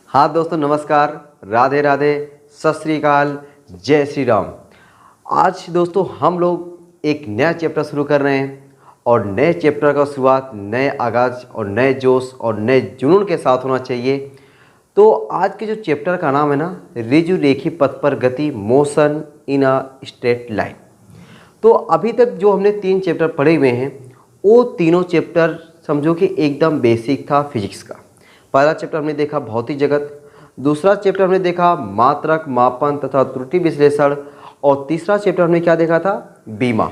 हाँ दोस्तों, नमस्कार, राधे राधे, सत श्री अकाल, जय श्री राम। आज दोस्तों हम लोग एक नया चैप्टर शुरू कर रहे हैं और नए चैप्टर का शुरुआत नए आगाज़ और नए जोश और नए जुनून के साथ होना चाहिए। तो आज के जो चैप्टर का नाम है ना, ऋजु रेखी पथ पर गति, motion in a straight line. तो अभी तक जो हमने 3 चैप्टर पढ़े हुए हैं वो तीनों चैप्टर समझो कि एकदम बेसिक था फिजिक्स का। पहला चैप्टर हमने देखा भौतिक जगत, दूसरा चैप्टर हमने देखा मात्रक, मापन तथा त्रुटि विश्लेषण, और तीसरा चैप्टर हमने क्या देखा था, बीमा।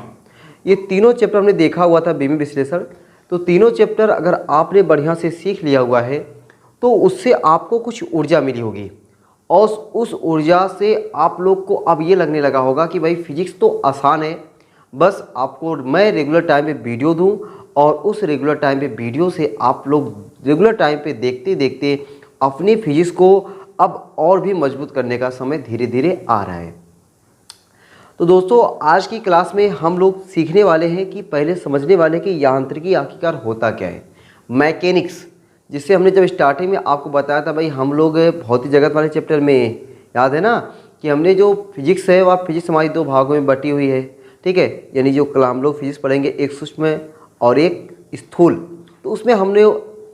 ये तीनों चैप्टर हमने देखा हुआ था, बीमा विश्लेषण। तो तीनों चैप्टर अगर आपने बढ़िया से सीख लिया हुआ है तो उससे आपको कुछ ऊर्जा मिली होगी और उस ऊर्जा से आप लोग को अब ये लगने लगा होगा कि भाई फिजिक्स तो आसान है, बस आपको मैं रेगुलर टाइम पे वीडियो दूं और उस रेगुलर टाइम पे वीडियो से आप लोग रेगुलर टाइम पे देखते देखते अपनी फिजिक्स को अब और भी मजबूत करने का समय धीरे धीरे आ रहा है। तो दोस्तों आज की क्लास में हम लोग सीखने वाले हैं कि पहले समझने वाले कि यांत्रिकी आखिरकार होता क्या है, मैकेनिक्स, जिससे हमने जब स्टार्टिंग में आपको बताया था भाई हम लोग भौतिक जगत वाले चैप्टर में, याद है ना कि हमने जो फिजिक्स है वह फिजिक्स हमारी 2 भागों में बटी हुई है, ठीक है। यानी जो हम लोग फिजिक्स पढ़ेंगे एक सूक्ष्म और एक स्थूल। तो उसमें हमने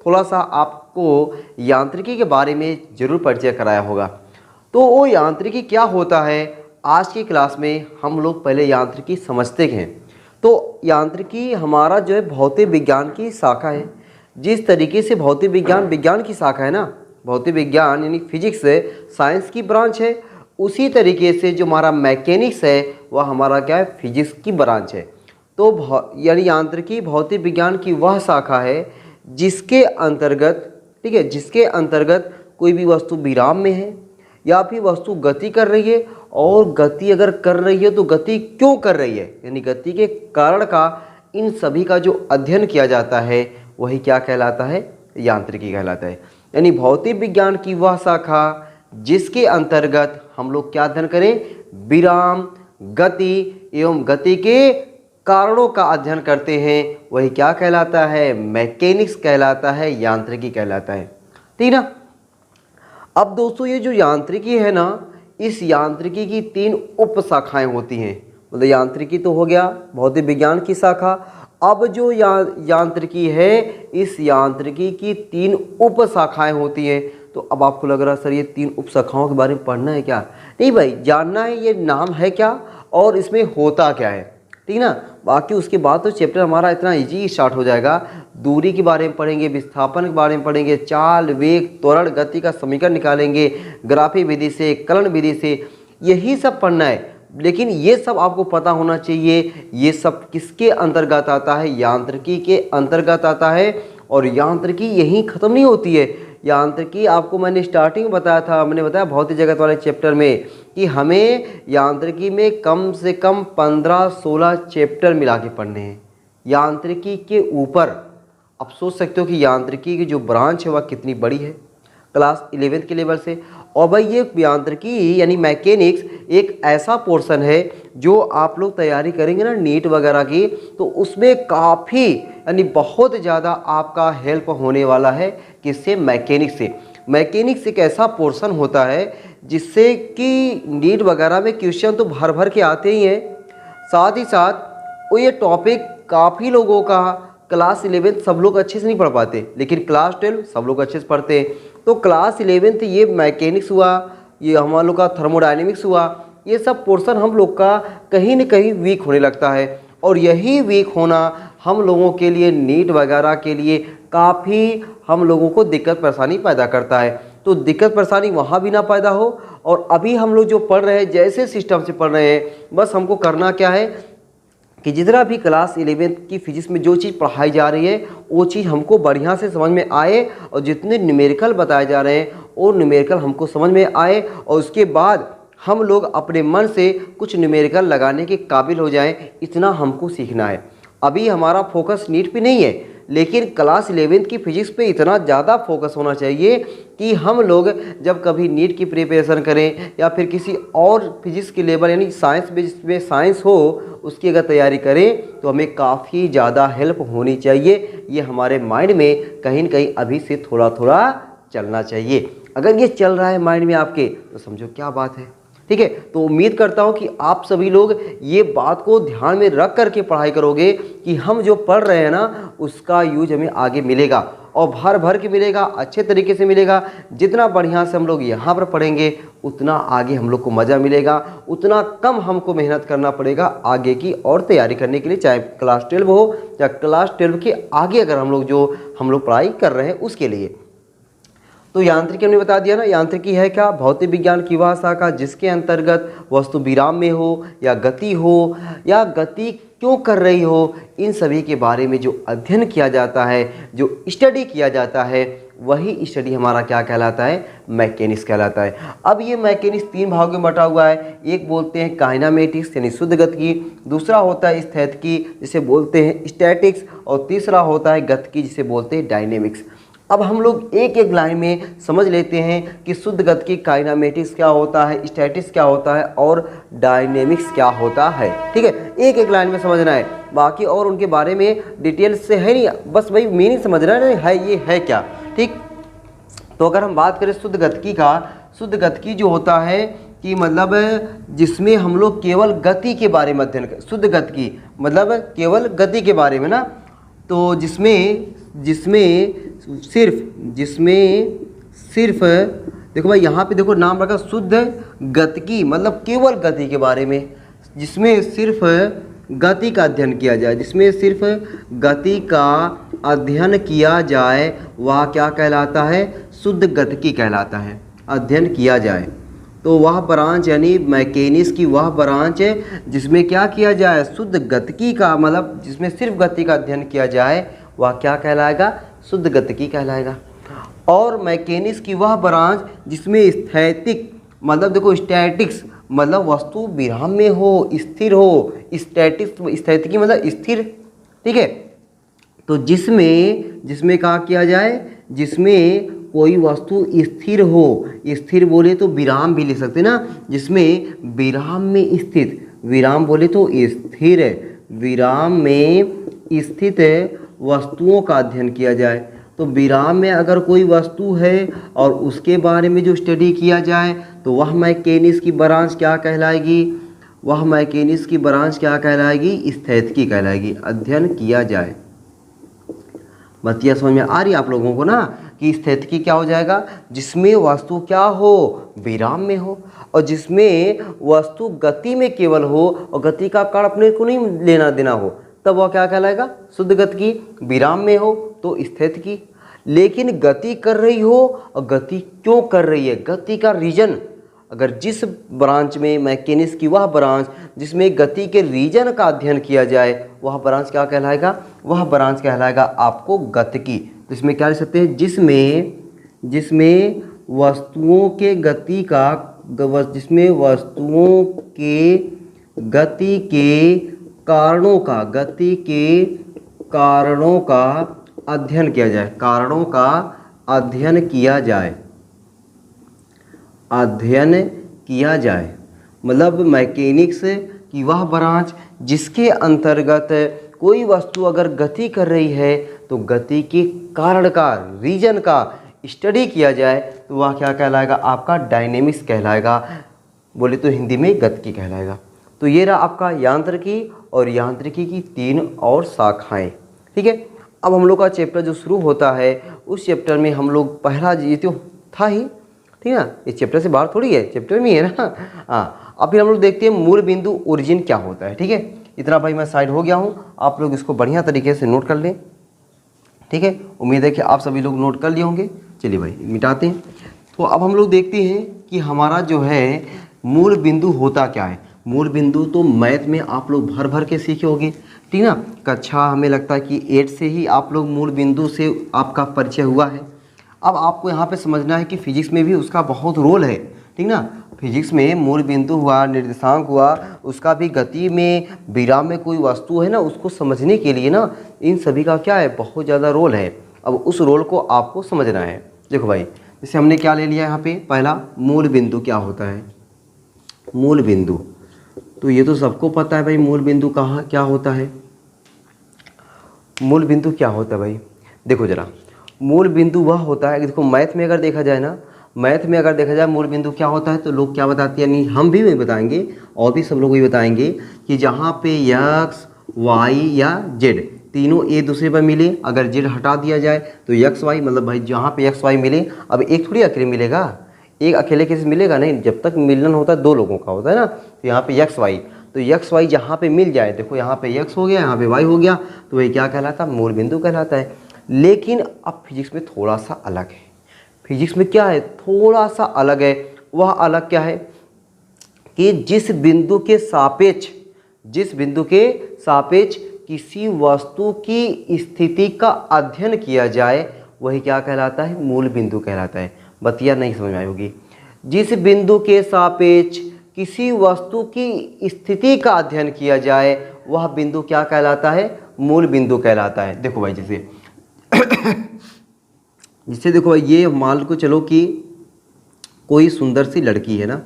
थोड़ा सा आपको यांत्रिकी के बारे में ज़रूर परिचय कराया होगा। तो वो यांत्रिकी क्या होता है, आज की क्लास में हम लोग पहले यांत्रिकी समझते हैं। तो यांत्रिकी हमारा जो है भौतिक विज्ञान की शाखा है। जिस तरीके से भौतिक विज्ञान विज्ञान की शाखा है ना, भौतिक विज्ञान यानी फिजिक्स साइंस की ब्रांच है, उसी तरीके से जो हमारा मैकेनिक्स है वह हमारा क्या है, फिजिक्स की ब्रांच है। तो यानी यांत्रिकी भौतिक विज्ञान की वह शाखा है जिसके अंतर्गत, ठीक है, जिसके अंतर्गत कोई भी वस्तु विराम में है या फिर वस्तु गति कर रही है, और गति अगर कर रही है तो गति क्यों कर रही है, यानी गति के कारण का, इन सभी का जो अध्ययन किया जाता है वही क्या कहलाता है, यांत्रिकी कहलाता है। यानी भौतिक विज्ञान की वह शाखा जिसके अंतर्गत हम लोग क्या अध्ययन करें, विराम, गति एवं गति के कारणों का अध्ययन करते हैं, वही क्या कहलाता है, मैकेनिक्स कहलाता है, यांत्रिकी कहलाता है, ठीक ना। अब दोस्तों ये जो यांत्रिकी है ना, इस यांत्रिकी की 3 उप शाखाएं होती हैं। मतलब यांत्रिकी तो हो गया भौतिक विज्ञान की शाखा। अब जो यांत्रिकी है, इस यांत्रिकी की 3 उप शाखाएं होती हैं। तो अब आपको लग रहा है सर ये 3 उप शाखाओं के बारे में पढ़ना है क्या? नहीं भाई, जानना है ये नाम है क्या और इसमें होता क्या है, ठीक ना। बाकी उसके बाद तो चैप्टर हमारा इतना इजी स्टार्ट हो जाएगा। दूरी के बारे में पढ़ेंगे, विस्थापन के बारे में पढ़ेंगे, चाल, वेग, त्वरण, गति का समीकरण निकालेंगे, ग्राफी विधि से, कलन विधि से, यही सब पढ़ना है। लेकिन ये सब आपको पता होना चाहिए, ये सब किसके अंतर्गत आता है, यांत्रिकी के अंतर्गत आता है। और यांत्रिकी यहीं ख़त्म नहीं होती है। यांत्रिकी आपको मैंने स्टार्टिंग में बताया था, मैंने बताया भौतिक जगत वाले चैप्टर में कि हमें यांत्रिकी में कम से कम 15-16 चैप्टर मिला के पढ़ने हैं यांत्रिकी के ऊपर। अब सोच सकते हो कि यांत्रिकी की जो ब्रांच है वह कितनी बड़ी है क्लास 11th के लेवल से। और भाई ये यांत्रिकी यानी मैकेनिक्स एक ऐसा पोर्शन है जो आप लोग तैयारी करेंगे ना नीट वगैरह की, तो उसमें काफ़ी यानी बहुत ज़्यादा आपका हेल्प होने वाला है। किससे? मैकेनिक्स से। मैकेनिक्स एक ऐसा पोर्शन होता है जिससे कि नीट वगैरह में क्वेश्चन तो भर भर के आते ही हैं, साथ ही साथ वो ये टॉपिक काफ़ी लोगों का क्लास 11th सब लोग अच्छे से नहीं पढ़ पाते, लेकिन क्लास 12 सब लोग अच्छे से पढ़ते हैं। तो क्लास 11th ये मैकेनिक्स हुआ, ये हम लोग का थर्मोडायनेमिक्स हुआ, ये सब पोर्शन हम लोग का कहीं न कहीं वीक होने लगता है। और यही वीक होना हम लोगों के लिए नीट वगैरह के लिए काफ़ी हम लोगों को दिक्कत परेशानी पैदा करता है। तो दिक्कत परेशानी वहाँ भी ना पैदा हो। और अभी हम लोग जो पढ़ रहे हैं, जैसे सिस्टम से पढ़ रहे हैं, बस हमको करना क्या है कि जितना भी क्लास 11th की फिजिक्स में जो चीज़ पढ़ाई जा रही है वो चीज़ हमको बढ़िया से समझ में आए, और जितने न्यूमेरिकल बताए जा रहे हैं वो न्यूमेरिकल हमको समझ में आए, और उसके बाद हम लोग अपने मन से कुछ न्यूमेरिकल लगाने के काबिल हो जाएं, इतना हमको सीखना है। अभी हमारा फोकस नीट पे नहीं है, लेकिन क्लास 11th की फिजिक्स पे इतना ज़्यादा फोकस होना चाहिए कि हम लोग जब कभी नीट की प्रिपरेशन करें या फिर किसी और फिजिक्स के लेवल यानी साइंस में साइंस हो उसकी अगर तैयारी करें तो हमें काफ़ी ज़्यादा हेल्प होनी चाहिए। ये हमारे माइंड में कहीं न कहीं अभी से थोड़ा थोड़ा चलना चाहिए। अगर ये चल रहा है माइंड में आपके तो समझो क्या बात है। ठीक है, तो उम्मीद करता हूँ कि आप सभी लोग ये बात को ध्यान में रख करके पढ़ाई करोगे कि हम जो पढ़ रहे हैं ना उसका यूज हमें आगे मिलेगा और भर भर के मिलेगा, अच्छे तरीके से मिलेगा। जितना बढ़िया से हम लोग यहाँ पर पढ़ेंगे उतना आगे हम लोग को मज़ा मिलेगा, उतना कम हमको मेहनत करना पड़ेगा आगे की और तैयारी करने के लिए, चाहे क्लास 12 हो या क्लास 12 के आगे अगर हम लोग पढ़ाई कर रहे हैं उसके लिए। तो यांत्रिकी हमने बता दिया ना, यांत्रिकी है क्या? भौतिक विज्ञान की वह शाखा जिसके अंतर्गत वस्तु विराम में हो या गति क्यों कर रही हो, इन सभी के बारे में जो अध्ययन किया जाता है, जो स्टडी किया जाता है, वही स्टडी हमारा क्या कहलाता है? मैकेनिक्स कहलाता है। अब ये मैकेनिक्स 3 भागों में बटा हुआ है। एक बोलते हैं काइनेमेटिक्स यानी शुद्ध गतिकी, दूसरा होता है स्थैतिकी जिसे बोलते हैं स्टैटिक्स, और तीसरा होता है गतिकी जिसे बोलते हैं डायनेमिक्स। अब हम लोग एक एक लाइन में समझ लेते हैं कि शुद्ध गतिकी काइनेमेटिक्स क्या होता है, स्टैटिक्स क्या होता है और डायनेमिक्स क्या होता है। ठीक है, एक एक लाइन में समझना है, बाकी और उनके बारे में डिटेल से है नहीं, बस भाई मीनिंग समझना है ये है क्या। ठीक, तो अगर हम बात करें शुद्ध गतिकी का, शुद्ध गतिकी जो होता है कि मतलब जिसमें हम लोग केवल गति के बारे में अध्ययन करें। शुद्ध गतिकी मतलब केवल गति के बारे में ना, तो जिसमें सिर्फ देखो भाई यहाँ पे देखो नाम रखा शुद्ध गतिकी मतलब केवल गति के बारे में, जिसमें सिर्फ गति का अध्ययन किया जाए, जिसमें सिर्फ गति का अध्ययन किया जाए वह क्या कहलाता है? शुद्ध गतिकी कहलाता है। अध्ययन किया जाए तो वह ब्रांच यानी मैकेनिक्स की वह ब्रांच है जिसमें क्या किया जाए? शुद्ध गतिकी का मतलब जिसमें सिर्फ गति का अध्ययन किया जाए वह क्या कहलाएगा? शुद्ध गतिकी कहलाएगा। और मैकेनिक्स की वह ब्रांच जिसमें स्थैतिक मतलब देखो स्टैटिक्स मतलब वस्तु विराम में हो, स्थिर हो, स्थैतिकी मतलब स्थिर। ठीक है, तो जिसमें क्या किया जाए? जिसमें कोई वस्तु स्थिर हो, स्थिर बोले तो विराम भी ले सकते ना, जिसमें विराम में स्थित, विराम बोले तो स्थिर, विराम में स्थित वस्तुओं का अध्ययन किया जाए। तो विराम में अगर कोई वस्तु है और उसके बारे में जो स्टडी किया जाए तो वह मैकेनिक्स की ब्रांच क्या कहलाएगी? वह मैकेनिक्स की ब्रांच क्या कहलाएगी? स्थैतिकी कहलाएगी। अध्ययन किया जाए। बतिया समझ में आ रही है आप लोगों को ना कि स्थैतिकी क्या हो जाएगा? जिसमें वस्तु क्या हो? विराम में हो, और जिसमें वस्तु गति में केवल हो और गति का कारण अपने को नहीं लेना देना हो, तब वह क्या कहलाएगा? शुद्ध गतिकी। विराम में हो तो स्थैतिकी, लेकिन गति कर रही हो और गति क्यों कर रही है, गति का रीजन, अगर जिस ब्रांच में मैकेनिक्स की वह ब्रांच जिसमें गति के रीजन का अध्ययन किया जाए वह ब्रांच क्या कहलाएगा? वह ब्रांच कहलाएगा आपको गतिकी। तो इसमें क्या लिख सकते हैं? जिसमें वस्तुओं के गति का, जिसमें वस्तुओं के गति के कारणों का अध्ययन किया जाए, कारणों का अध्ययन किया जाए मतलब मैकेनिक्स की वह ब्रांच जिसके अंतर्गत कोई वस्तु अगर गति कर रही है तो गति के कारण का, रीजन का स्टडी किया जाए तो वह क्या कहलाएगा? आपका डायनेमिक्स कहलाएगा, बोले तो हिंदी में गतिकी कहलाएगा। तो ये रहा आपका यांत्रिकी, और यांत्रिकी की 3 और शाखाएं। ठीक है, अब हम लोग का चैप्टर जो शुरू होता है उस चैप्टर में हम लोग पहला ये तो था ही, ठीक है ना, इस चैप्टर से बाहर थोड़ी है, चैप्टर में ही है ना। हाँ, अब फिर हम लोग देखते हैं मूल बिंदु ओरिजिन क्या होता है। ठीक है, इतना भाई मैं साइड हो गया हूँ, आप लोग इसको बढ़िया तरीके से नोट कर लें। ठीक है, उम्मीद है कि आप सभी लोग नोट कर लिए होंगे। चलिए भाई मिटाते हैं। तो अब हम लोग देखते हैं कि हमारा जो है मूल बिंदु होता क्या है। मूल बिंदु तो मैथ में आप लोग भर भर के सीखे होंगे, ठीक ना। कक्षा हमें लगता है कि 8 से ही आप लोग मूल बिंदु से आपका परिचय हुआ है। अब आपको यहाँ पे समझना है कि फिजिक्स में भी उसका बहुत रोल है, ठीक ना। फिजिक्स में मूल बिंदु हुआ, निर्देशांक हुआ, उसका भी गति में, विराम में कोई वस्तु है ना, उसको समझने के लिए ना इन सभी का क्या है, बहुत ज़्यादा रोल है। अब उस रोल को आपको समझना है। देखो भाई, जैसे हमने क्या ले लिया यहाँ पे, पहला मूल बिंदु क्या होता है। मूल बिंदु तो ये तो सबको पता है भाई, मूल बिंदु कहाँ क्या होता है। मूल बिंदु क्या होता है भाई, देखो जरा, मूल बिंदु वह होता है, देखो मैथ में अगर देखा जाए ना, मैथ में अगर देखा जाए मूल बिंदु क्या होता है तो लोग क्या बताते हैं, यानी हम भी वही बताएंगे और भी सब लोग वही बताएंगे कि जहाँ पे एक्स वाई या जेड तीनों एक दूसरे पर मिले, अगर जेड हटा दिया जाए तो एक्स वाई, मतलब भाई जहाँ पे एक्स वाई मिले, अब एक थोड़ी अकेले मिलेगा, एक अकेले किसी मिलेगा नहीं, जब तक मिलन होता है दो लोगों का होता है ना। तो यहाँ पे एक्स वाई, तो एक्स वाई जहाँ पे मिल जाए, देखो यहाँ पे एक्स हो गया, यहाँ पे वाई हो गया, तो वही क्या कहलाता है, मूल बिंदु कहलाता है। लेकिन अब फिजिक्स में थोड़ा सा अलग है, फिजिक्स में क्या है, थोड़ा सा अलग है। वह अलग क्या है कि जिस बिंदु के सापेक्ष किसी वस्तु की स्थिति का अध्ययन किया जाए वही क्या कहलाता है, मूल बिंदु कहलाता है। बतिया नहीं समझ में आई होगी। जिस बिंदु के सापेक्ष किसी वस्तु की स्थिति का अध्ययन किया जाए वह बिंदु क्या कहलाता है, मूल बिंदु कहलाता है। देखो भाई जिससे देखो भाई, ये मान को चलो कि कोई सुंदर सी लड़की है ना,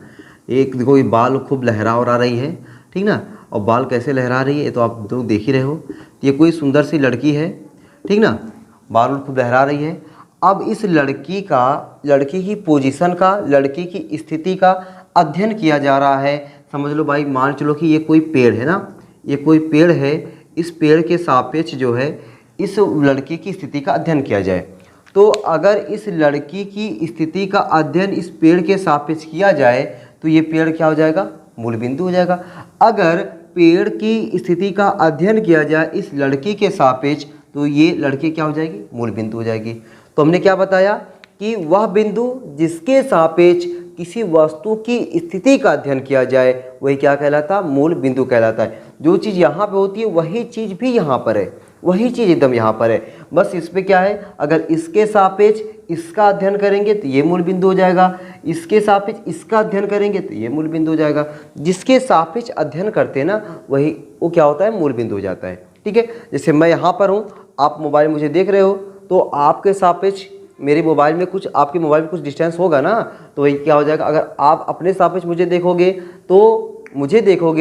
एक देखो ये बाल खूब लहरा और आ रही है, ठीक ना, और बाल कैसे लहरा रही है तो आप लोग देख ही रहे हो। ये कोई सुंदर सी लड़की है, ठीक ना, बाल खूब लहरा रही है। अब इस लड़की की पोजीशन का, लड़की की स्थिति का अध्ययन किया जा रहा है। समझ लो भाई, मान चलो कि ये कोई पेड़ है ना, ये कोई पेड़ है, इस पेड़ के सापेक्ष जो है इस लड़की की स्थिति का अध्ययन किया जाए, तो अगर इस लड़की की स्थिति का अध्ययन इस पेड़ के सापेक्ष किया जाए तो ये पेड़ क्या हो जाएगा, मूल बिंदु हो जाएगा। अगर पेड़ की स्थिति का अध्ययन किया जाए इस लड़की के सापेक्ष तो ये लड़की क्या हो जाएगी, मूल बिंदु हो जाएगी। तो हमने क्या बताया कि वह बिंदु जिसके सापेक्ष किसी वस्तु की स्थिति का अध्ययन किया जाए वही क्या कहलाता, मूल बिंदु कहलाता है। जो चीज़ यहाँ पे होती है वही चीज़ भी यहाँ पर है, वही चीज़ एकदम यहाँ पर है, बस इस पे क्या है, अगर इसके सापेक्ष इसका अध्ययन करेंगे तो ये मूल बिंदु हो जाएगा, इसके सापेक्ष इसका अध्ययन करेंगे तो ये मूल बिंदु हो जाएगा। जिसके सापेक्ष अध्ययन करते हैं ना वही वो क्या होता है, मूल बिंदु हो जाता है। ठीक है, जैसे मैं यहाँ पर हूँ, आप मोबाइल मुझे देख रहे हो, तो आपके सापेक्ष मेरे मोबाइल में कुछ, आपके मोबाइल में कुछ डिस्टेंस होगा ना, तो वही क्या हो जाएगा, अगर आप अपने सापेक्ष मुझे देखोगे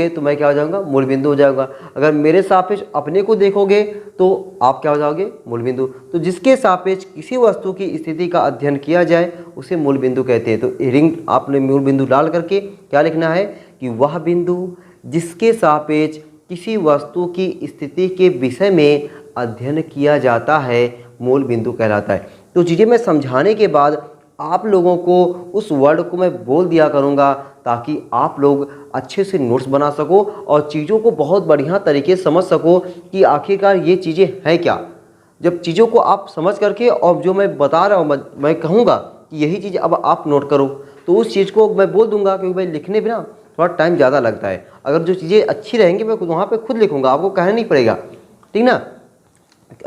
तो मैं क्या हो जाऊंगा, मूल बिंदु हो जाऊंगा। अगर मेरे सापेक्ष अपने को देखोगे तो आप क्या हो जाओगे, मूल बिंदु। तो जिसके सापेक्ष किसी वस्तु की स्थिति का अध्ययन किया जाए उसे मूल बिंदु कहते हैं। तो रिंग आपने मूल बिंदु डाल करके क्या लिखना है कि वह बिंदु जिसके सापेक्ष किसी वस्तु की स्थिति के विषय में अध्ययन किया जाता है मूल बिंदु कहलाता है। तो चीज़ें मैं समझाने के बाद आप लोगों को उस वर्ड को मैं बोल दिया करूँगा ताकि आप लोग अच्छे से नोट्स बना सको और चीज़ों को बहुत बढ़िया तरीके से समझ सको कि आखिरकार ये चीज़ें हैं क्या। जब चीज़ों को आप समझ करके और जो मैं बता रहा हूँ मैं कहूँगा कि यही चीज़ अब आप नोट करो, तो उस चीज़ को मैं बोल दूँगा, क्योंकि भाई लिखने में ना थोड़ा टाइम ज़्यादा लगता है। अगर जो चीज़ें अच्छी रहेंगी मैं वहाँ पर खुद लिखूँगा, आपको कहना नहीं पड़ेगा, ठीक ना।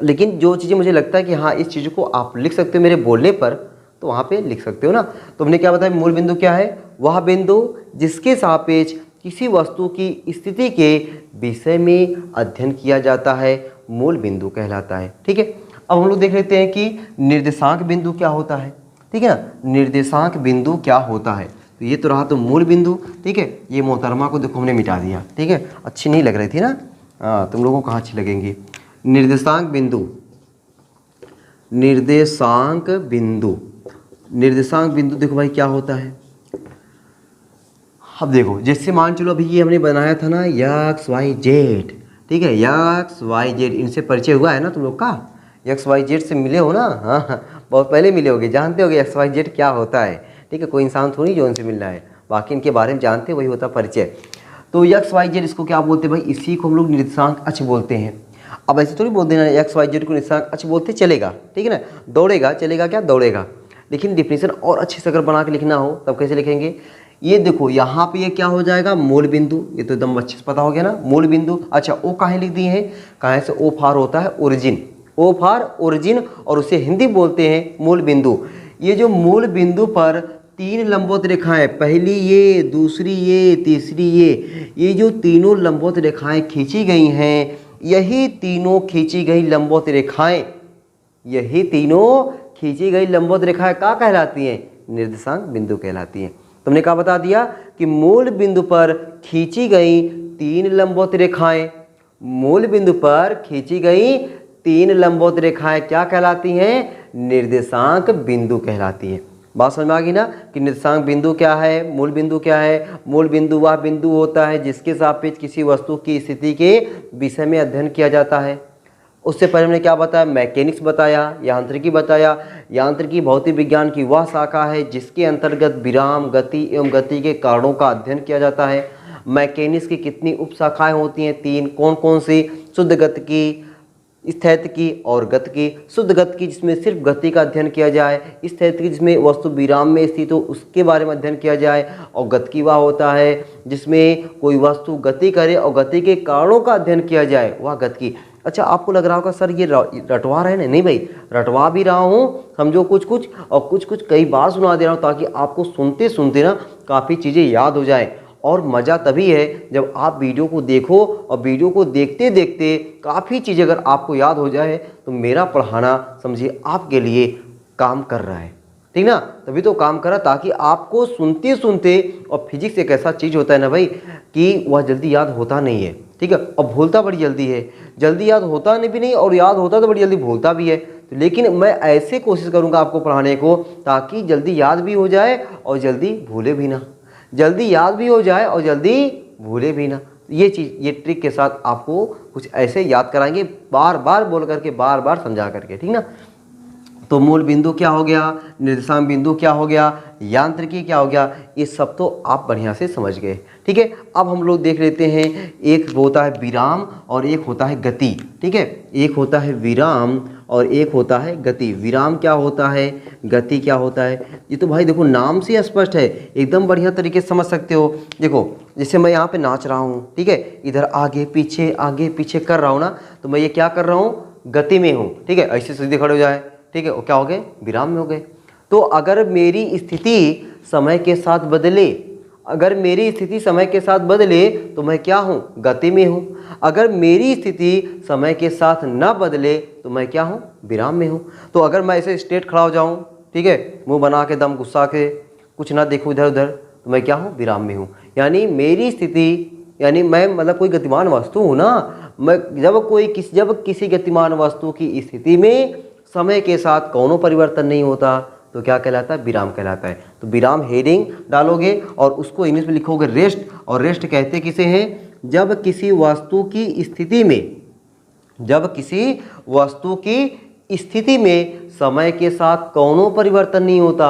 लेकिन जो चीज़ें मुझे लगता है कि हाँ इस चीज़ को आप लिख सकते हो मेरे बोलने पर, तो वहाँ पे लिख सकते हो ना। तो हमने क्या बताया, मूल बिंदु क्या है, वह बिंदु जिसके सापेक्ष किसी वस्तु की स्थिति के विषय में अध्ययन किया जाता है मूल बिंदु कहलाता है। ठीक है, अब हम लोग देख लेते हैं कि निर्देशांक बिंदु क्या होता है। ठीक है ना, निर्देशांक बिंदु क्या होता है। तो ये तो रहा तो मूल बिंदु। ठीक है, ये मोहतरमा को देखो हमने मिटा दिया। ठीक है, अच्छी नहीं लग रही थी ना, हाँ तुम लोगों को कहाँ अच्छी लगेंगी। निर्देशांक बिंदु, निर्देशांक बिंदु, निर्देशांक बिंदु देखो भाई क्या होता है। अब देखो जैसे मान चलो अभी ये हमने बनाया था ना एक्स वाई जेड, ठीक है, एक्स वाई जेड, इनसे परिचय हुआ है ना तुम लोग का, एक्स वाई जेड से मिले हो ना, हाँ बहुत पहले मिले होगे, जानते होगे एक्स वाई जेड क्या होता है। ठीक है, कोई इंसान थोड़ी जो उनसे मिलना है, बाकी इनके बारे में जानते, वही होता परिचय। तो एक्स वाई जेड इसको क्या बोलते हैं भाई, इसी को हम लोग निर्देशांक अक्ष बोलते हैं। अब ऐसे थोड़ी बोल देना एक्स वाई जेड को निर्देशांक अक्ष बोलते चलेगा, ठीक है ना, दौड़ेगा चलेगा क्या दौड़ेगा। लेकिन डिफिनेशन और अच्छे से अगर बना के लिखना हो तब कैसे लिखेंगे, ये देखो यहाँ पे ये क्या हो जाएगा, मूल बिंदु, ये तो एकदम अच्छे से पता हो गया ना, मूल बिंदु। अच्छा ओ कहाँ लिख दिए हैं, कहाँ से, ओ फार होता है ओरिजिन, ओ फार ओरिजिन, और उसे हिंदी बोलते हैं मूल बिंदु। ये जो मूल बिंदु पर तीन लंबवत रेखाएं, पहली ये, दूसरी ये, तीसरी ये जो तीनों लंबवत रेखाएं खींची गई हैं, यही तीनों खींची गई लंबवत रेखाएं, यही तीनों खींची गई लंबवत रेखाएं क्या कहलाती हैं, निर्देशांक बिंदु कहलाती हैं। तुमने क्या बता दिया कि मूल बिंदु पर खींची गई तीन लंबवत रेखाएं, मूल बिंदु पर खींची गई तीन लंबवत रेखाएं क्या कहलाती हैं, निर्देशांक बिंदु कहलाती हैं। बात समझ में आ गई ना कि निर्देशांक बिंदु क्या है, मूल बिंदु क्या है। मूल बिंदु वह बिंदु होता है जिसके सापेक्ष किसी वस्तु की स्थिति के विषय में अध्ययन किया जाता है। उससे पहले मैंने क्या बताया, मैकेनिक्स बताया, यांत्रिकी बताया। यांत्रिकी भौतिक विज्ञान की वह शाखा है जिसके अंतर्गत विराम, गति एवं गति के कारणों का अध्ययन किया जाता है। मैकेनिक्स की कितनी उपशाखाएं होती हैं, 3। कौन कौन सी? शुद्ध गति की, स्थैतिकी और गति की। शुद्ध गति की जिसमें सिर्फ गति का अध्ययन किया जाए, स्थैतिकी जिसमें वस्तु विराम में स्थित हो उसके बारे में अध्ययन किया जाए, और गति की वह होता है जिसमें कोई वस्तु गति करे और गति के कारणों का अध्ययन किया जाए, वह गति की। अच्छा, आपको लग रहा होगा सर ये रटवा रहे हैं? नहीं भाई, रटवा भी रहा हूँ, समझो कुछ कुछ, और कुछ कुछ कई बार सुना दे रहा हूँ ताकि आपको सुनते सुनते ना काफ़ी चीज़ें याद हो जाएं। और मज़ा तभी है जब आप वीडियो को देखो और वीडियो को देखते देखते काफ़ी चीज़ें अगर आपको याद हो जाए तो मेरा पढ़ाना समझिए आपके लिए काम कर रहा है, ठीक ना। तभी तो काम कर रहा, ताकि आपको सुनते सुनते, और फिजिक्स एक ऐसा चीज़ होता है ना भाई कि वह जल्दी याद होता नहीं है, ठीक है, और भूलता बड़ी जल्दी है। जल्दी याद होता नहीं भी नहीं, और याद होता तो बड़ी जल्दी भूलता भी है। तो लेकिन मैं ऐसे कोशिश करूँगा आपको पढ़ाने को ताकि जल्दी याद भी हो जाए और जल्दी भूले भी ना, जल्दी याद भी हो जाए और जल्दी भूले भी ना। ये चीज़, ये ट्रिक के साथ आपको कुछ ऐसे याद कराएंगे, बार बार बोल करके, बार बार समझा करके, ठीक ना। तो मूल बिंदु क्या हो गया, निर्देशांक बिंदु क्या हो गया, यांत्रिकी क्या हो गया, ये सब तो आप बढ़िया से समझ गए, ठीक है। अब हम लोग देख लेते हैं, एक होता है विराम और एक होता है गति, ठीक है। एक होता है विराम और एक होता है गति। विराम क्या होता है, गति क्या होता है, ये तो भाई देखो नाम से स्पष्ट है, एकदम बढ़िया तरीके से समझ सकते हो। देखो जैसे मैं यहाँ पे नाच रहा हूँ, ठीक है, इधर आगे पीछे कर रहा हूँ ना, तो मैं ये क्या कर रहा हूँ, गति में हूँ, ठीक है। ऐसे सीधे खड़े हो जाए, ठीक है, वो क्या हो गए, विराम में हो गए। तो अगर मेरी स्थिति समय के साथ बदले, अगर मेरी स्थिति समय के साथ बदले तो मैं क्या हूँ, गति में हूँ। अगर मेरी स्थिति समय के साथ न बदले तो मैं क्या हूँ, विराम में हूँ। तो अगर मैं ऐसे स्ट्रेट खड़ा हो जाऊँ, ठीक है, मुंह बना के, दम गुस्सा के, कुछ ना देखूँ इधर उधर, तो मैं क्या हूँ, विराम में हूँ। यानी मेरी स्थिति, यानी मैं मतलब कोई गतिमान वस्तु हूँ ना, मैं जब किसी गतिमान वस्तु की स्थिति में समय के साथ कोनो परिवर्तन नहीं होता तो क्या कहलाता है, विराम कहलाता है। तो विराम हेडिंग डालोगे और उसको इंग्लिश में लिखोगे रेस्ट, और रेस्ट कहते किसे हैं, जब किसी वस्तु की स्थिति में समय के साथ कोनो परिवर्तन नहीं होता।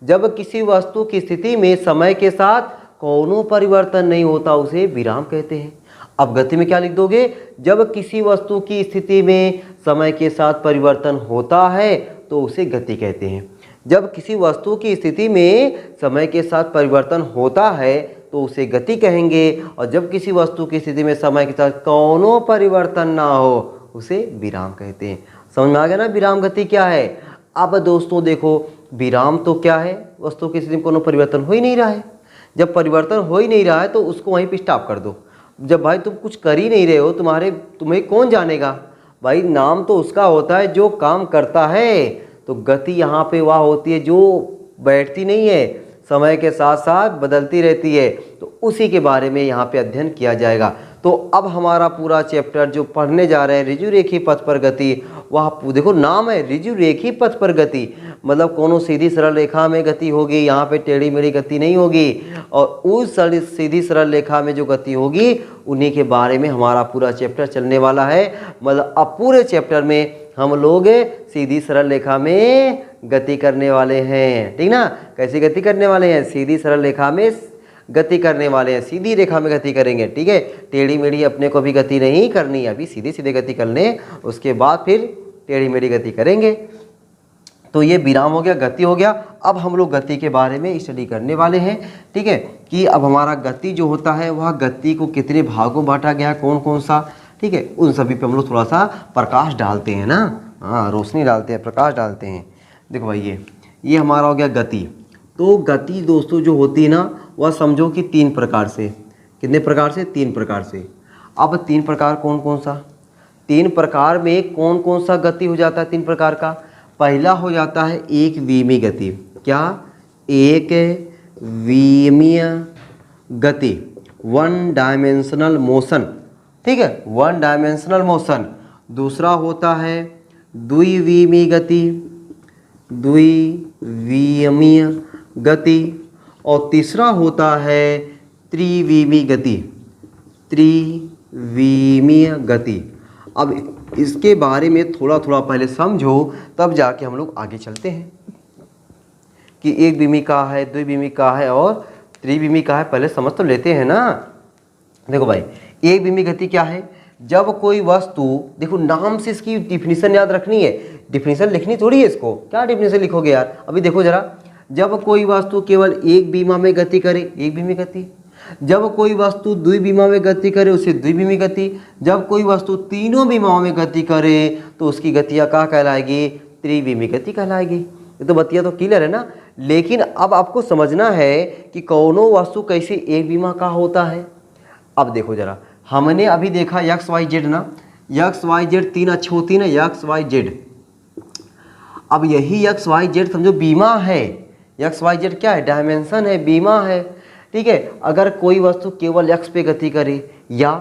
जब किसी वस्तु की स्थिति में समय के साथ कोनो परिवर्तन नहीं होता उसे विराम कहते हैं। अब गति में क्या लिख दोगे, जब किसी वस्तु की स्थिति में समय के साथ परिवर्तन होता है तो उसे गति कहते हैं। जब किसी वस्तु की स्थिति में समय के साथ परिवर्तन होता है तो उसे गति कहेंगे, और जब किसी वस्तु की स्थिति में समय के साथ कोनो परिवर्तन ना हो उसे विराम कहते हैं। समझ में आ गया ना विराम गति क्या है। अब दोस्तों देखो, विराम तो क्या है, वस्तु की स्थिति में कोनो परिवर्तन हो ही नहीं रहा है। जब परिवर्तन हो ही नहीं रहा है तो उसको वहीं पे स्टॉप कर दो। जब भाई तुम कुछ कर ही नहीं रहे हो, तुम्हें कौन जानेगा भाई। नाम तो उसका होता है जो काम करता है। तो गति यहाँ पे वह होती है जो बैठती नहीं है, समय के साथ साथ बदलती रहती है। तो उसी के बारे में यहाँ पे अध्ययन किया जाएगा। तो अब हमारा पूरा चैप्टर जो पढ़ने जा रहे हैं, ऋजु रेखी पथ पर गति, वह देखो नाम है ऋजु रेखी पथ पर गति, मतलब कोनो सीधी सरल रेखा में गति होगी, यहाँ पे टेढ़ी मेढ़ी गति नहीं होगी। और उस सीधी सरल रेखा में जो गति होगी उन्हीं के बारे में हमारा पूरा चैप्टर चलने वाला है। मतलब अब पूरे चैप्टर में हम लोग सीधी सरल रेखा में गति करने वाले हैं, ठीक ना। कैसी गति करने वाले हैं, सीधी सरल रेखा में गति करने वाले हैं, सीधी रेखा में गति करेंगे, ठीक है। टेढ़ी मेढ़ी अपने को भी गति नहीं करनी, अभी सीधी सीधी गति कर लें, उसके बाद फिर टेढ़ी मेढ़ी गति करेंगे। तो ये विराम हो गया, गति हो गया। अब हम लोग गति के बारे में स्टडी करने वाले हैं, ठीक है, कि अब हमारा गति जो होता है वह गति को कितने भागों बांटा गया, कौन कौन सा, ठीक है, उन सभी पे हम लोग थोड़ा सा प्रकाश डालते हैं ना, हाँ रोशनी डालते हैं, प्रकाश डालते हैं। देखो भाई ये हमारा हो गया गति। तो गति दोस्तों जो होती है ना वह समझो कि 3 प्रकार से, कितने प्रकार से, 3 प्रकार से। अब 3 प्रकार कौन कौन सा, 3 प्रकार में कौन कौन सा गति हो जाता है 3 प्रकार का। पहला हो जाता है एक विमीय गति। क्या, एक विमीय गति, 1 डायमेंशनल मोशन, ठीक है, 1 डायमेंशनल मोशन। दूसरा होता है द्विविमीय गति, द्विविमीय गति, और तीसरा होता है त्रिविमीय गति, त्रिविमीय गति। अब इसके बारे में थोड़ा थोड़ा पहले समझो, तब जाके हम लोग आगे चलते हैं कि एक विमी का है, द्विविमी का है और त्रिविमी का है। पहले समझ तो लेते हैं ना। देखो भाई, एक विमी गति क्या है? जब कोई वस्तु, देखो नाम से इसकी डिफिनीशन याद रखनी है, डिफिनीशन लिखनी थोड़ी है इसको, क्या डिफिनीशन लिखोगे यार। अभी देखो जरा, जब कोई वस्तु केवल एक विमा में गति करे, एक विमी गति। जब कोई वस्तु द्विविमा में गति करे, उसे द्विविमी गति। जब कोई वस्तु तीनों विमाओं में गति करे तो उसकी गतियाँ क्या कहलाएगी? त्रिविमी गति कहलाएगी। ये तो बतिया तो क्लियर है ना। लेकिन अब आपको समझना है कि कौनों वस्तु कैसे एक विमा का होता है। अब देखो जरा, हमने अभी देखा एक्स वाई जेड ना, एक्स वाई जेड तीन अक्ष होती है ना, एक्स वाई जेड। अब यही एक्स वाई जेड समझो बीमा है। एक्स वाई जेड क्या है? डायमेंशन है, बीमा है, ठीक है। अगर कोई वस्तु केवल एक्स पे गति करे या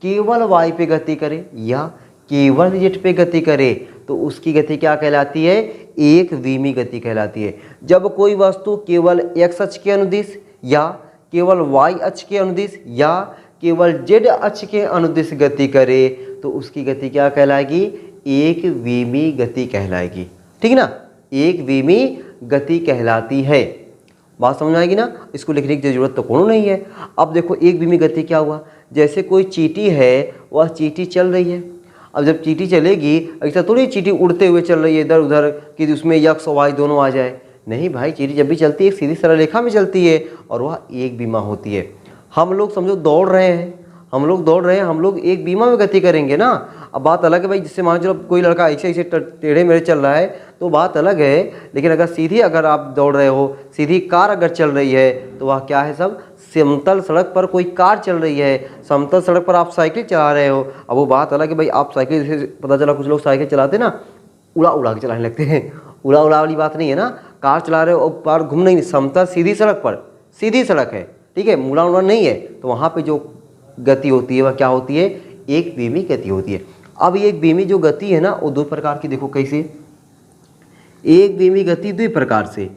केवल वाई पे गति करे या केवल जेड पे गति करे तो उसकी गति क्या कहलाती है? एक विमी गति कहलाती है। जब कोई वस्तु केवल एक्स अक्ष के अनुदिश या केवल वाई अक्ष के अनुदिश या केवल जेड अक्ष के अनुदिश गति करे तो उसकी गति क्या कहलाएगी? एक विमी गति कहलाएगी, ठीक ना। एक विमी गति कहलाती है। बात समझ आएगी ना। इसको लिखने की जरूरत तो कोनो नहीं है। अब देखो, एक विमी गति क्या हुआ? जैसे कोई चींटी है, वह चींटी चल रही है। अब जब चींटी चलेगी, ऐसा थोड़ी चींटी उड़ते हुए चल रही है इधर उधर कि उसमें यक्स वाई दोनों आ जाए। नहीं भाई, चींटी जब भी चलती है एक सीधी सरल रेखा में चलती है और वह एक विमा होती है। हम लोग समझो दौड़ रहे हैं, हम लोग एक विमा में गति करेंगे ना। अब बात अलग है भाई, जिससे मान लो कोई लड़का ऐसे ऐसे टेढ़े मेढ़े चल रहा है तो बात अलग है। लेकिन अगर सीधी अगर आप दौड़ रहे हो, सीधी कार अगर चल रही है तो वह क्या है? सब समतल सड़क पर कोई कार चल रही है, समतल सड़क पर आप साइकिल चला रहे हो। अब वो बात अलग है भाई, आप साइकिल जैसे पता चला कुछ लोग साइकिल चलाते ना उड़ा उड़ा के चलाने लगते हैं, उड़ा उड़ा वाली बात नहीं है ना। कार चला रहे हो और पार घूम नहीं, समतल सीधी सड़क पर, सीधी सड़क है, ठीक है, मुड़ा उड़ा नहीं है, तो वहाँ पर जो गति होती है वह क्या होती है? एक विमी गति होती है। अब ये एक विमी जो गति है ना, वो दो प्रकार की, देखो कैसे। एक विमी गति दो प्रकार से,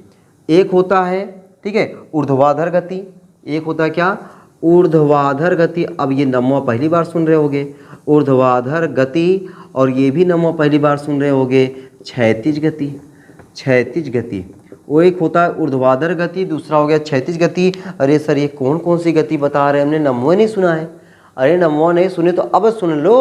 एक होता है, ठीक है, ऊर्ध्वाधर गति, एक होता है क्या? ऊर्ध्वाधर गति। अब ये नमवा पहली बार सुन रहे होगे, ऊर्ध्वाधर गति। और ये भी नमवा पहली बार सुन रहे होगे, क्षैतिज गति। क्षैतिज गति वो एक होता है ऊर्ध्वाधर गति, दूसरा हो गया क्षैतिज गति। अरे सर, ये कौन कौन सी गति बता रहे हैं? हमने नमवा नहीं सुना है। अरे नमवा नहीं सुने तो अब सुन लो,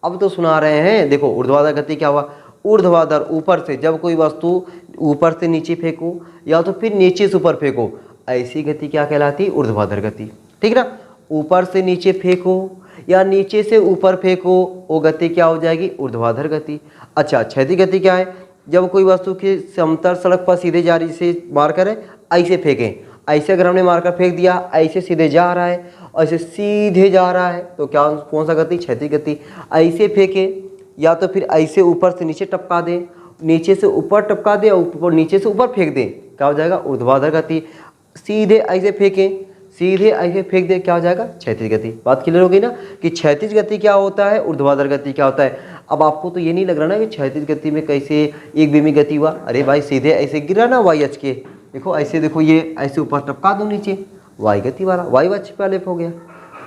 अब तो सुना रहे हैं। देखो, ऊर्ध्वाधर गति क्या हुआ? ऊर्ध्वाधर ऊपर से, जब कोई वस्तु ऊपर से नीचे फेंको या तो फिर नीचे से ऊपर फेंको, ऐसी गति क्या कहलाती है? ऊर्ध्वाधर गति, ठीक ना। ऊपर से नीचे फेंको या नीचे से ऊपर फेंको, वो गति क्या हो जाएगी? ऊर्ध्वाधर गति। अच्छा, क्षैतिज गति क्या है? जब कोई वस्तु की समतल सड़क पर सीधे जा रही से मारकर ऐसे फेंकें, ऐसे अगर हमने मारकर फेंक दिया, ऐसे सीधे जा रहा है, ऐसे सीधे जा रहा है तो क्या, कौन सा गति? क्षैतिज गति। ऐसे फेंके या तो फिर ऐसे ऊपर से नीचे टपका दें, नीचे से ऊपर टपका दें और ऊपर नीचे से ऊपर फेंक दें, क्या हो जाएगा? ऊर्ध्वाधर गति। सीधे ऐसे फेंकें, सीधे ऐसे फेंक दें, क्या हो जाएगा? क्षैतिज गति। बात क्लियर हो गई ना कि क्षैतिज गति क्या होता है, ऊर्ध्वाधर गति क्या होता है। अब आपको तो ये नहीं लग रहा ना कि क्षैतिज गति में कैसे एक विमी गति हुआ। अरे भाई, सीधे ऐसे गिरा ना वाई अक्ष के, देखो ऐसे, देखो ये ऐसे ऊपर टपका दो नीचे, वाई गति वाला, वाई अक्ष पे हो गया,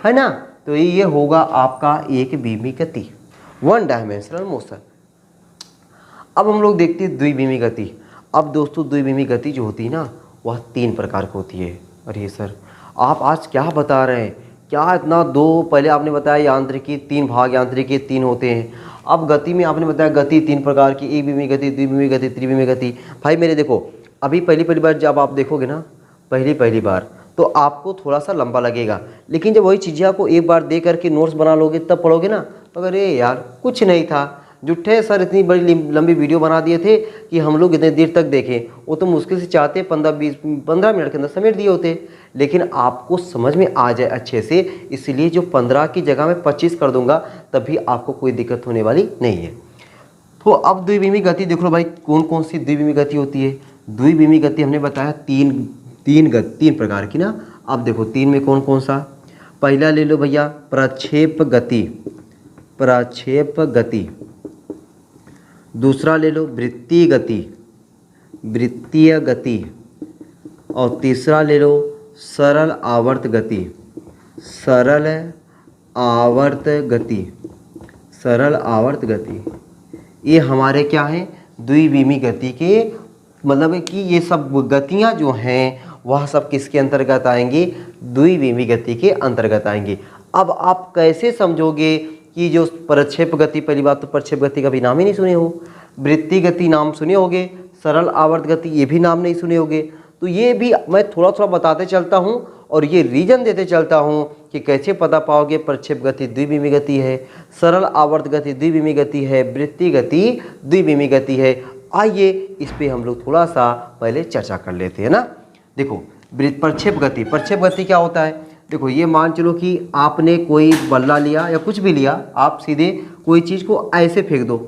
है ना। तो ये होगा आपका एक विमी गति, वन डायमेंशनल मोशन। अब हम लोग देखते हैं द्विविमी गति। अब दोस्तों, द्विविमी गति जो होती है ना, वह तीन प्रकार की होती है। अरे सर, आप आज क्या बता रहे हैं? क्या इतना दो, पहले आपने बताया यांत्रिकी तीन भाग, यांत्रिकी तीन होते हैं। अब गति में आपने बताया गति तीन प्रकार की, एक विमी गति, द्विविमी गति, त्रिविमी गति। भाई मेरे देखो, अभी पहली बार जब आप देखोगे ना, पहली बार तो आपको थोड़ा सा लंबा लगेगा, लेकिन जब वही चीज़ें को एक बार दे करके नोट्स बना लोगे तब पढ़ोगे ना, तो अरे यार कुछ नहीं था, जुट्ठे सर इतनी बड़ी लंबी वीडियो बना दिए थे कि हम लोग इतने देर तक देखें। वो तो मुश्किल से चाहते 15 मिनट के अंदर समेट दिए होते, लेकिन आपको समझ में आ जाए अच्छे से, इसलिए जो 15 की जगह मैं 25 कर दूंगा, तभी आपको कोई दिक्कत होने वाली नहीं है। तो अब द्विविमी गति देख लो भाई, कौन कौन सी द्विविमी गति होती है। द्विविमी गति हमने बताया तीन प्रकार की ना। अब देखो तीन में कौन कौन सा। पहला ले लो भैया, प्रक्षेप गति, प्रक्षेप गति। दूसरा ले लो वृत्तीय गति, वृत्तीय गति, और तीसरा ले लो सरल आवर्त गति, सरल आवर्त गति, सरल आवर्त गति। ये हमारे क्या हैं, द्विविमी गति के, मतलब कि ये सब गतियाँ जो हैं वह सब किसके अंतर्गत आएंगी, द्विविमी गति के अंतर्गत आएंगी। अब आप कैसे समझोगे कि जो प्रक्षेप गति, पहली बात तो प्रक्षेप गति का भी नाम ही नहीं सुने हो, वृत्ति गति नाम सुने होगे, सरल आवर्त गति ये भी नाम नहीं सुने होगे। तो ये भी मैं थोड़ा थोड़ा बताते चलता हूँ और ये रीजन देते चलता हूँ कि कैसे पता पाओगे प्रक्षेप गति द्विविमी गति है, सरल आवर्त गति द्विविमी गति है, वृत्ति गति द्विविमी गति है। आइए इस पे हम लोग थोड़ा सा पहले चर्चा कर लेते हैं ना। देखो प्रक्षेप गति, प्रक्षेप गति क्या होता है, देखो ये मान चलो कि आपने कोई बल्ला लिया या कुछ भी लिया, आप सीधे कोई चीज़ को ऐसे फेंक दो।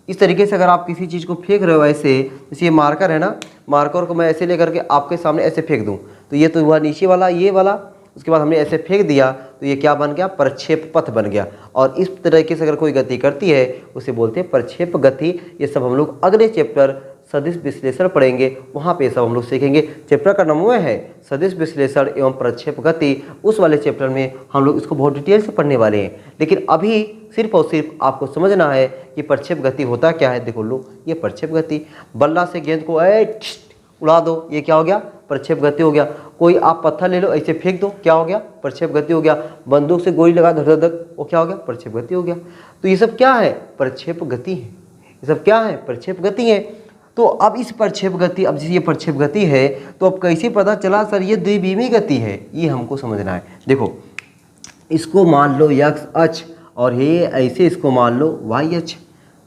इस तरीके से अगर आप किसी चीज़ को फेंक रहे हो ऐसे, जैसे ये मार्कर है ना, मार्कर को मैं ऐसे लेकर के आपके सामने ऐसे फेंक दूं, तो ये तो हुआ नीचे वाला, ये वाला, उसके बाद हमने ऐसे फेंक दिया तो ये क्या बन गया, प्रक्षेप पथ बन गया। और इस तरीके से अगर कोई गति करती है उसे बोलते हैं प्रक्षेप गति। ये सब हम लोग अगले चैप्टर सदिश विश्लेषण पढ़ेंगे, वहाँ पे सब हम लोग सीखेंगे। चैप्टर का नाम है सदिश विश्लेषण एवं प्रक्षेप गति। उस वाले चैप्टर में हम लोग इसको बहुत डिटेल से पढ़ने वाले हैं, लेकिन अभी सिर्फ और सिर्फ आपको समझना है कि प्रक्षेप गति होता क्या है। देखो लो, ये प्रक्षेप गति, बल्ला से गेंद को उड़ा दो, ये क्या हो गया, प्रक्षेप गति हो गया। कोई आप पत्थर ले लो ऐसे फेंक दो, क्या हो गया, प्रक्षेप गति हो गया। बंदूक से गोली लगा धक धक, वो क्या हो गया, प्रक्षेप गति हो गया। तो ये सब क्या है, प्रक्षेप गति है। ये सब क्या है, प्रक्षेप गति है। तो अब इस प्रक्षेप गति, अब ये प्रक्षेप गति है तो अब कैसे पता चला सर ये द्विविमी गति है, ये हमको समझना है। देखो इसको मान लो x अक्ष और ये ऐसे इसको मान लो y अक्ष,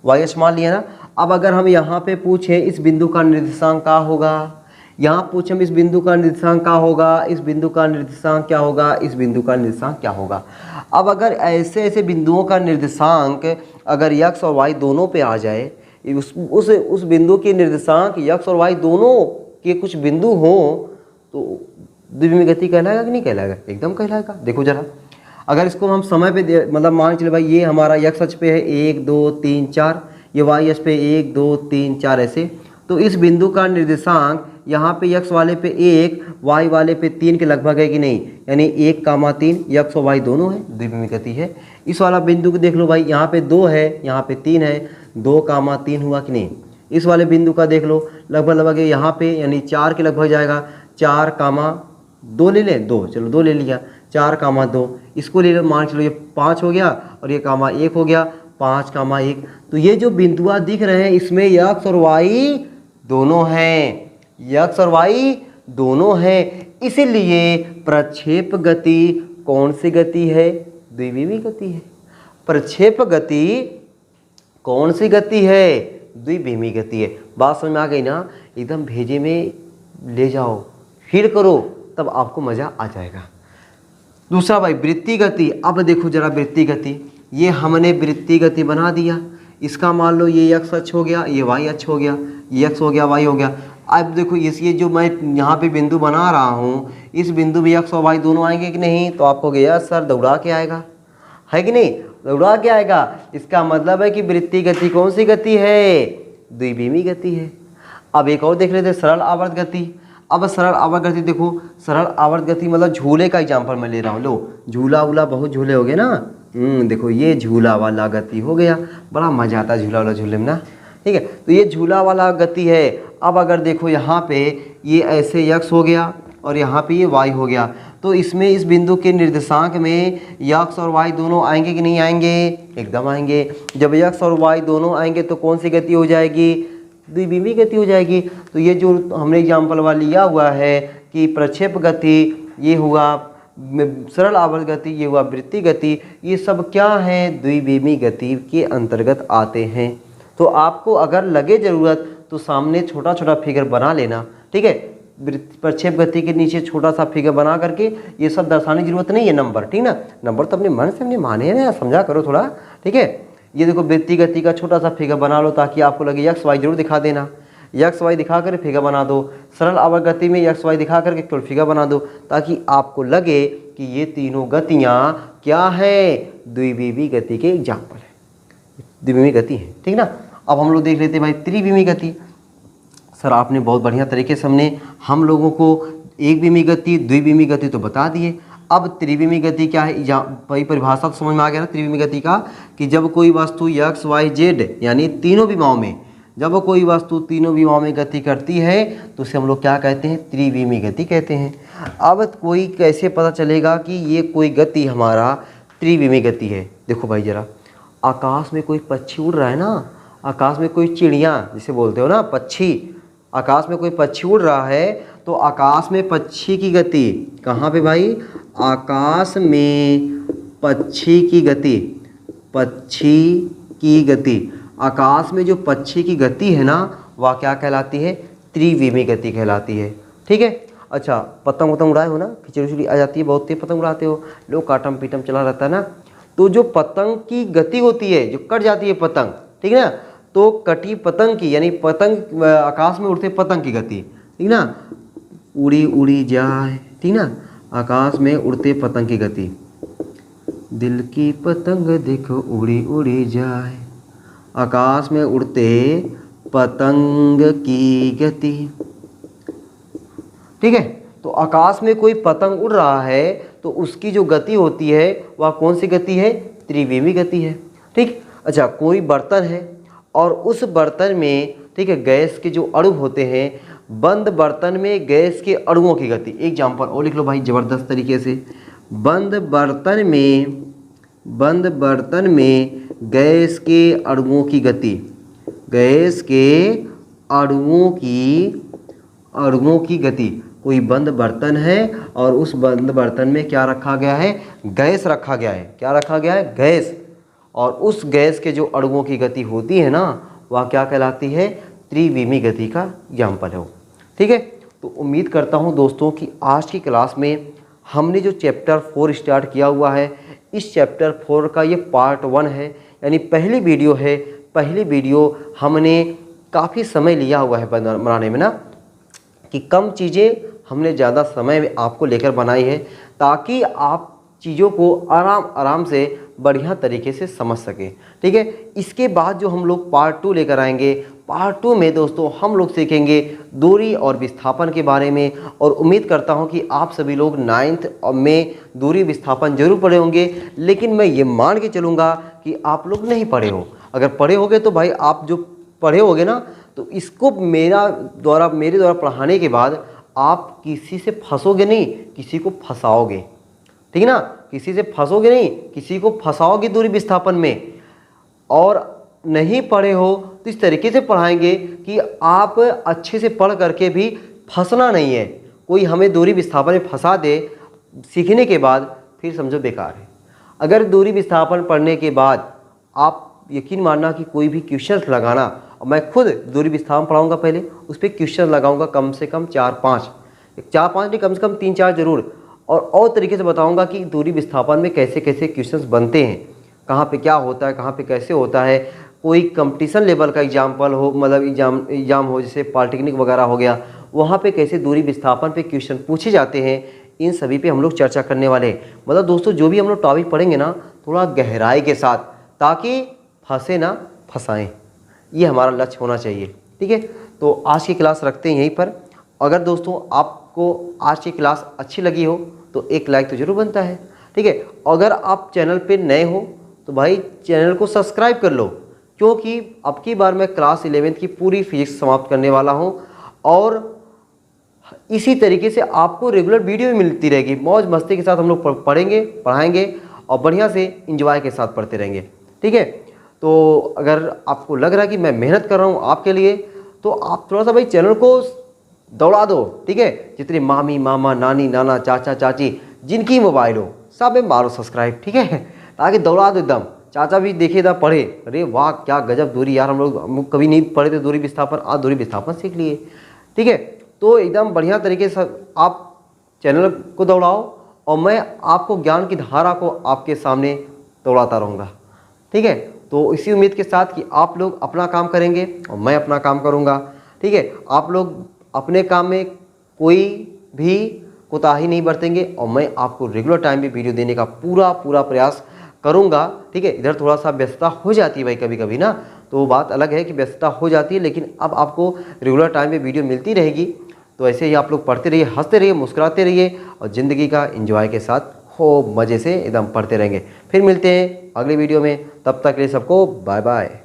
y अक्ष मान लिया ना। अब अगर हम यहाँ पे पूछे इस बिंदु का निर्देशांक क्या होगा, यहाँ पूछे हम इस बिंदु का निर्देशांक क्या होगा, इस बिंदु का निर्देशांक क्या होगा, इस बिंदु का निर्देशांक क्या होगा। अब अगर ऐसे ऐसे बिंदुओं का निर्देशांक अगर x और y दोनों पे आ जाए, उस बिंदु के निर्देशांक x और y दोनों के कुछ बिंदु हो तो द्विविमी गति कहलाएगा कि नहीं कहलाएगा, एकदम कहलाएगा। देखो जरा, अगर इसको हम समय पे मतलब मान चले भाई ये हमारा x अक्ष पे है 1 2 3 4, ये y अक्ष पे 1 2 3 4 ऐसे, तो इस बिंदु का निर्देशांक यहाँ पे x वाले पे 1 y वाले पे 3 के लगभग है कि नहीं, यानी 1,3 x और y दोनों है, द्विविमी गति है। इस वाला बिंदु को देख लो भाई, यहाँ पे 2 है, यहाँ पे 3 है, 2,3 हुआ कि नहीं। इस वाले बिंदु का देख लो, लगभग लगभग यहाँ पे यानी 4 के लगभग जाएगा, 4,2 ले लें, 2 चलो 2 ले लिया, 4,2 इसको ले लो, मान चलो ये 5 हो गया और ये कामा 1 हो गया, 5,1। तो ये जो बिंदुआ दिख रहे हैं इसमें x और y दोनों हैं, x और y दोनों हैं, इसीलिए प्रक्षेप गति कौन सी गति है, द्विविमी गति है। प्रक्षेप गति कौन सी गति है, द्विविमी गति है। बात समझ में आ गई ना, एकदम भेजे में ले जाओ, फील करो, तब आपको मज़ा आ जाएगा। दूसरा भाई वृत्ति गति। अब देखो जरा वृत्ति गति, ये हमने वृत्ति गति बना दिया, इसका मान लो ये x अक्ष हो गया, ये y अक्ष हो गया, ये x हो गया, y हो गया। अब देखो ये जो मैं यहाँ पे बिंदु बना रहा हूँ, इस बिंदु में x और y दोनों आएंगे कि नहीं, तो आपको गया सर दौड़ा के आएगा, है कि नहीं, दौड़ा के आएगा। इसका मतलब है कि वृत्ति गति कौन सी गति है, द्विविमी गति है। अब एक और देख लेते हैं सरल आवर्त गति। अब सरल आवर्त गति देखो, सरल आवर्त गति मतलब झूले का एग्जाम्पल मैं ले रहा हूँ। लो झूला उला, बहुत झूले हो गए ना, देखो ये झूला वाला गति हो गया, बड़ा मजा आता है झूला वाला झूले में ना, ठीक है। तो ये झूला वाला गति है। अब अगर देखो यहाँ पे ये ऐसे x हो गया और यहाँ पे ये y हो गया, तो इसमें इस बिंदु के निर्देशांक में x और y दोनों आएंगे कि नहीं आएंगे, एकदम आएंगे। जब x और y दोनों आएंगे तो कौन सी गति हो जाएगी, द्विविमी गति हो जाएगी। तो ये जो हमने एग्जाम्पल वाला लिया हुआ है कि प्रक्षेप गति, ये हुआ सरल आवर्त गति, ये हुआ वृत्ति गति, ये सब क्या है, द्विविमी गति के अंतर्गत आते हैं। तो आपको अगर लगे ज़रूरत तो सामने छोटा छोटा फिगर बना लेना, ठीक है। प्रक्षेप गति के नीचे छोटा सा फिगर बना करके ये सब दर्शाने की जरूरत नहीं है नंबर, ठीक ना। नंबर तो अपने मन से अपने माने ना, समझा करो थोड़ा, ठीक है। ये देखो वृत्ति गति का छोटा सा फिगर बना लो ताकि आपको लगे x y जरूर दिखा देना, x y दिखा कर फिगर बना दो। सरल आवर्त गति में x y दिखा करके केवल फिगर बना दो ताकि आपको लगे कि ये तीनों गतियाँ क्या है, द्विविमी गति के एग्जाम्पल है, द्विविमी गति है, ठीक ना। अब हम लोग देख लेते हैं भाई त्रिविमी गति। सर आपने बहुत बढ़िया तरीके से हम लोगों को एक विमी गति, द्विविमी गति तो बता दिए। अब त्रिविमी गति क्या है, वही परिभाषा तो समझ में आ गया ना त्रिविमी गति का, कि जब कोई वस्तु x, y, z यानी तीनों विमाओं में, जब कोई वस्तु तीनों विमाओं में गति करती है तो उसे हम लोग क्या कहते हैं, त्रिविमी गति कहते हैं। अब कोई कैसे पता चलेगा कि ये कोई गति हमारा त्रिविमी गति है? देखो भाई जरा, आकाश में कोई पक्षी उड़ रहा है ना, आकाश में कोई चिड़िया जिसे बोलते हो ना पक्षी, आकाश में कोई पक्षी उड़ रहा है तो आकाश में पक्षी की गति, कहाँ पे भाई, आकाश में पक्षी की गति, पक्षी की गति, आकाश में जो पक्षी की गति है ना वह क्या कहलाती है, त्रिविमी गति कहलाती है। ठीक है। अच्छा, पतंग वतंग उड़ाए हो ना, खिचड़ी उचड़ी आ जाती है, बहुत तेज पतंग उड़ाते हो लोग, काटम पीटम चला रहता है ना, तो जो पतंग की गति होती है, जो कट जाती है पतंग, ठीक है ना, तो कटी पतंग की, यानी पतंग आकाश में उड़ते पतंग की गति, ठीक ना, उड़ी उड़ी जाए, ठीक ना, आकाश में उड़ते पतंग की गति, दिल की पतंग देखो उड़ी उड़ी जाए, आकाश में उड़ते पतंग की गति। ठीक है। तो आकाश में कोई पतंग उड़ रहा है तो उसकी जो गति होती है वह कौन सी गति है, त्रिविमी गति है। ठीक। अच्छा, कोई बर्तन है और उस बर्तन में, ठीक है, गैस के जो अणु होते हैं, बंद बर्तन में गैस के अणुओं की गति, एग्जाम्पल और लिख लो भाई ज़बरदस्त तरीके से, बंद बर्तन में गैस के अणुओं की गति, गैस के अणुओं की गति। कोई बंद बर्तन है और उस बंद बर्तन में क्या रखा गया है, गैस रखा गया है, क्या रखा गया है, गैस, और उस गैस के जो अणुओं की गति होती है ना वह क्या कहलाती है, त्रिविमी गति का एग्जाम्पल है। ठीक है। तो उम्मीद करता हूँ दोस्तों कि आज की क्लास में हमने जो चैप्टर 4 स्टार्ट किया हुआ है, इस चैप्टर 4 का ये पार्ट 1 है, यानी पहली वीडियो है। पहली वीडियो हमने काफ़ी समय लिया हुआ है बनाने में ना, कि कम चीज़ें हमने ज़्यादा समय आपको लेकर बनाई है ताकि आप चीज़ों को आराम से बढ़िया तरीके से समझ सकें। ठीक है। इसके बाद जो हम लोग पार्ट 2 लेकर आएंगे, पार्ट 2 में दोस्तों हम लोग सीखेंगे दूरी और विस्थापन के बारे में, और उम्मीद करता हूं कि आप सभी लोग 9th में दूरी विस्थापन जरूर पढ़े होंगे, लेकिन मैं ये मान के चलूँगा कि आप लोग नहीं पढ़े हो। अगर पढ़े होगे तो भाई आप जो पढ़े होगे ना, तो इसको मेरे द्वारा पढ़ाने के बाद आप किसी से फंसोगे नहीं, किसी को फंसाओगे। ठीक है ना, किसी से फंसोगे नहीं, किसी को फंसाओगे दूरी विस्थापन में। और नहीं पढ़े हो तो इस तरीके से पढ़ाएंगे कि आप अच्छे से पढ़ करके भी फंसना नहीं है। कोई हमें दूरी विस्थापन में फंसा दे सीखने के बाद, फिर समझो बेकार है। अगर दूरी विस्थापन पढ़ने के बाद आप यकीन मानना कि कोई भी क्वेश्चन लगाना, और मैं खुद दूरी विस्थापन पढ़ाऊंगा, पहले उस पर क्वेश्चन लगाऊंगा कम से कम 4-5 नहीं, कम से कम 3-4 जरूर, और तरीके से बताऊंगा कि दूरी विस्थापन में कैसे कैसे क्वेश्चंस बनते हैं, कहाँ पे क्या होता है, कहाँ पे कैसे होता है। कोई कंपटीशन लेवल का एग्जाम्पल हो, मतलब एग्जाम हो, जैसे पॉलिटेक्निक वगैरह हो गया, वहाँ पे कैसे दूरी विस्थापन पे क्वेश्चन पूछे जाते हैं, इन सभी पे हम लोग चर्चा करने वाले हैं। मतलब दोस्तों जो भी हम लोग टॉपिक पढ़ेंगे ना, थोड़ा गहराई के साथ, ताकि फंसे ना फंसाएं, ये हमारा लक्ष्य होना चाहिए। ठीक है। तो आज की क्लास रखते हैं यहीं पर। अगर दोस्तों आपको आज की क्लास अच्छी लगी हो तो एक लाइक तो जरूर बनता है। ठीक है। अगर आप चैनल पे नए हो तो भाई चैनल को सब्सक्राइब कर लो, क्योंकि अब की बार मैं क्लास 11th की पूरी फिजिक्स समाप्त करने वाला हूं, और इसी तरीके से आपको रेगुलर वीडियो मिलती रहेगी। मौज मस्ती के साथ हम लोग पढ़ेंगे, पढ़ाएंगे और बढ़िया से एंजॉय के साथ पढ़ते रहेंगे। ठीक है। तो अगर आपको लग रहा है कि मैं मेहनत कर रहा हूँ आपके लिए, तो आप थोड़ा सा भाई चैनल को दौड़ा दो। ठीक है। जितने मामी मामा नानी नाना चाचा चाची जिनकी मोबाइल हो, सब में मारो सब्सक्राइब। ठीक है, ताकि दौड़ा दो एकदम, चाचा भी देखे था पढ़े, अरे वाह क्या गजब दूरी यार, हम लोग कभी नहीं पढ़े थे दूरी विस्थापन, आज दूरी विस्थापन सीख लिए। ठीक है। तो एकदम बढ़िया तरीके से आप चैनल को दौड़ाओ, और मैं आपको ज्ञान की धारा को आपके सामने दौड़ाता रहूँगा। ठीक है। तो इसी उम्मीद के साथ कि आप लोग अपना काम करेंगे और मैं अपना काम करूँगा। ठीक है। आप लोग अपने काम में कोई भी कोताही नहीं बरतेंगे, और मैं आपको रेगुलर टाइम पे वीडियो देने का पूरा प्रयास करूंगा। ठीक है। इधर थोड़ा सा व्यस्तता हो जाती है भाई कभी कभी ना, तो वो बात अलग है कि व्यस्तता हो जाती है, लेकिन अब आपको रेगुलर टाइम पे वीडियो मिलती रहेगी। तो ऐसे ही आप लोग पढ़ते रहिए, हंसते रहिए, मुस्कुराते रहिए और ज़िंदगी का एंजॉय के साथ खूब मज़े से एकदम पढ़ते रहेंगे। फिर मिलते हैं अगले वीडियो में, तब तक के लिए सबको बाय बाय।